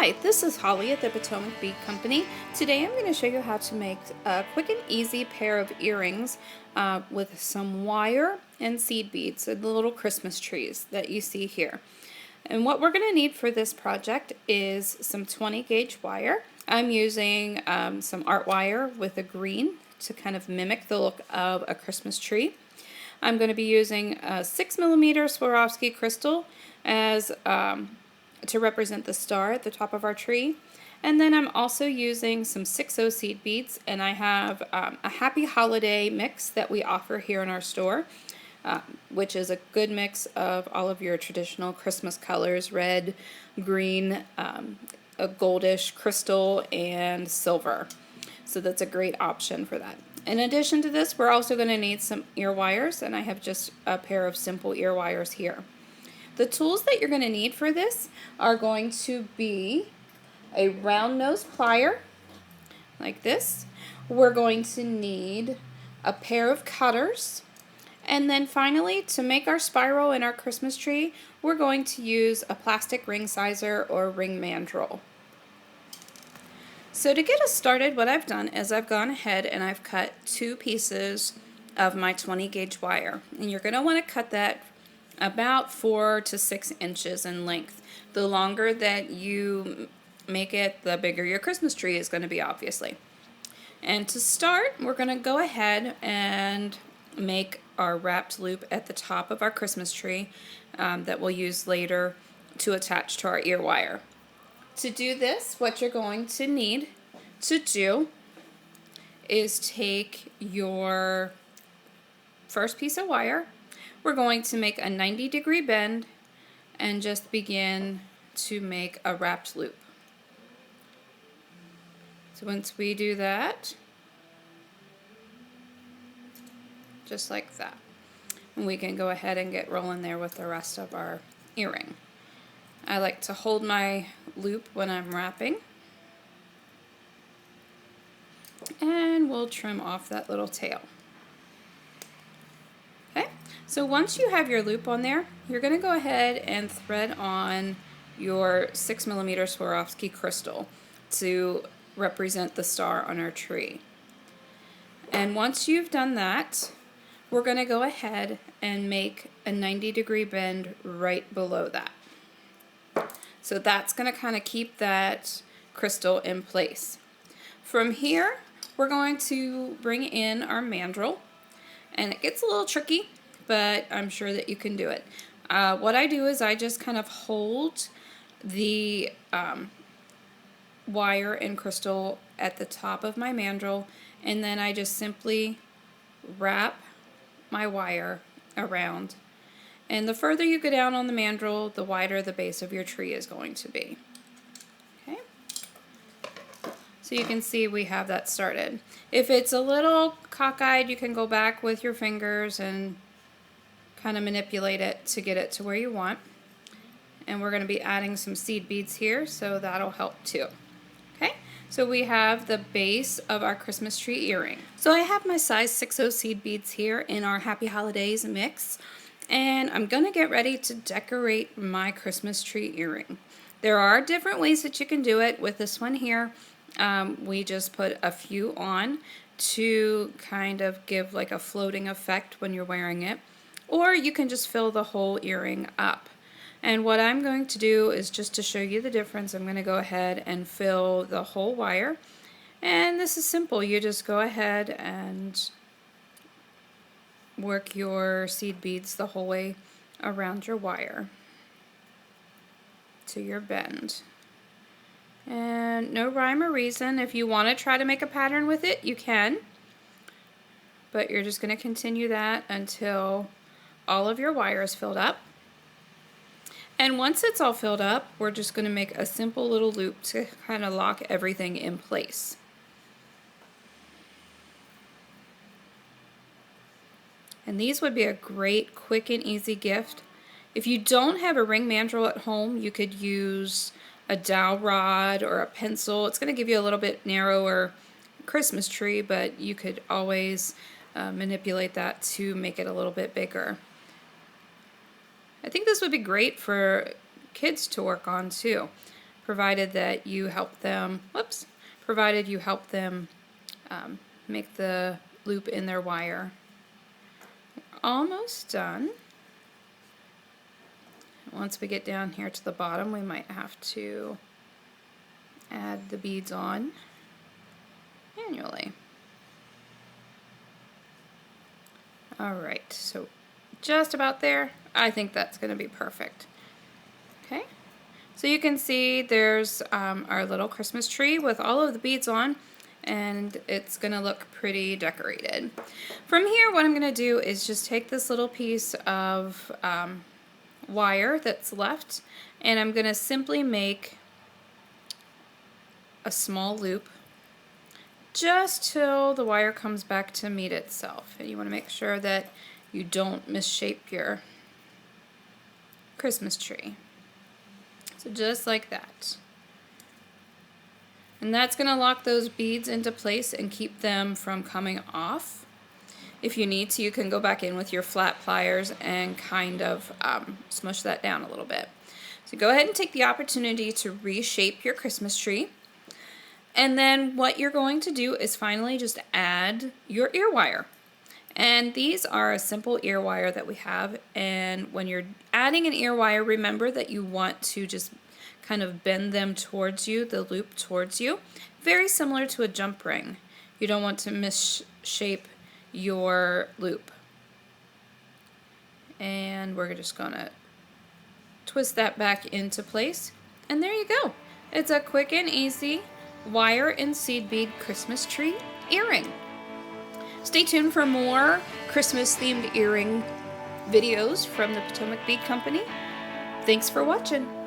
Hi, this is Holly at the Potomac Bead Company. Today I'm going to show you how to make a quick and easy pair of earrings with some wire and seed beads, so the little Christmas trees that you see here. And what we're going to need for this project is some 20 gauge wire. I'm using some art wire with a green to kind of mimic the look of a Christmas tree. I'm going to be using a 6mm Swarovski Crystal as to represent the star at the top of our tree. And then I'm also using some 6/0 seed beads, and I have a Happy Holiday mix that we offer here in our store, which is a good mix of all of your traditional Christmas colors: red, green, a goldish crystal, and silver. So that's a great option for that. In addition to this, we're also going to need some ear wires, and I have just a pair of simple ear wires here. The tools that you're going to need for this are going to be a round nose plier, like this. We're going to need a pair of cutters. And then finally, to make our spiral in our Christmas tree, we're going to use a plastic ring sizer or ring mandrel. So to get us started, what I've done is I've gone ahead and I've cut 2 pieces of my 20 gauge wire. And you're going to want to cut that about 4 to 6 inches in length. The longer that you make it, the bigger your Christmas tree is going to be, obviously. And to start, we're going to go ahead and make our wrapped loop at the top of our Christmas tree that we'll use later to attach to our ear wire. To do this, what you're going to need to do is take your first piece of wire. We're going to make a 90-degree bend and just begin to make a wrapped loop. So once we do that, just like that, and we can go ahead and get rolling there with the rest of our earring. I like to hold my loop when I'm wrapping, and we'll trim off that little tail. Okay, so once you have your loop on there, you're going to go ahead and thread on your 6mm Swarovski crystal to represent the star on our tree. And once you've done that, we're going to go ahead and make a 90-degree bend right below that. So that's going to kind of keep that crystal in place. From here, we're going to bring in our mandrel, and it gets a little tricky, but I'm sure that you can do it. What I do is I just kind of hold the wire and crystal at the top of my mandrel, and then I just simply wrap my wire around. And the further you go down on the mandrel, the wider the base of your tree is going to be. Okay? So you can see we have that started. If it's a little cockeyed, you can go back with your fingers and kind of manipulate it to get it to where you want. And we're going to be adding some seed beads here, so that'll help too. Okay? So we have the base of our Christmas tree earring. So I have my size 6/0 seed beads here in our Happy Holidays mix. And I'm going to get ready to decorate my Christmas tree earring. There are different ways that you can do it. With this one here, we just put a few on to kind of give like a floating effect when you're wearing it. Or you can just fill the whole earring up. And what I'm going to do is, just to show you the difference, I'm going to go ahead and fill the whole wire. And this is simple. You just go ahead and work your seed beads the whole way around your wire to your bend. And no rhyme or reason. If you want to try to make a pattern with it, you can. But you're just going to continue that until all of your wire is filled up. And once it's all filled up, we're just going to make a simple little loop to kind of lock everything in place. And these would be a great, quick and easy gift. If you don't have a ring mandrel at home, you could use a dowel rod or a pencil. It's going to give you a little bit narrower Christmas tree, but you could always manipulate that to make it a little bit bigger. I think this would be great for kids to work on too. provided that you help them, provided you help them make the loop in their wire. Almost done. Once we get down here to the bottom, we might have to add the beads on manually. Alright, so just about there. I think that's going to be perfect. Okay, so you can see there's our little Christmas tree with all of the beads on, and it's going to look pretty decorated. From here, what I'm going to do is just take this little piece of wire that's left, and I'm going to simply make a small loop just till the wire comes back to meet itself. And you want to make sure that you don't misshape your Christmas tree. So just like that. And that's going to lock those beads into place and keep them from coming off. If you need to, you can go back in with your flat pliers and kind of smush that down a little bit. So go ahead and take the opportunity to reshape your Christmas tree. And then what you're going to do is finally just add your ear wire. And these are a simple ear wire that we have. And when you're adding an ear wire, remember that you want to just kind of bend them towards you, the loop towards you. Very similar to a jump ring. You don't want to misshape your loop. And we're just gonna twist that back into place, and there you go. It's a quick and easy wire and seed bead Christmas tree earring. Stay tuned for more Christmas themed earring videos from the Potomac Bead Company. Thanks for watching.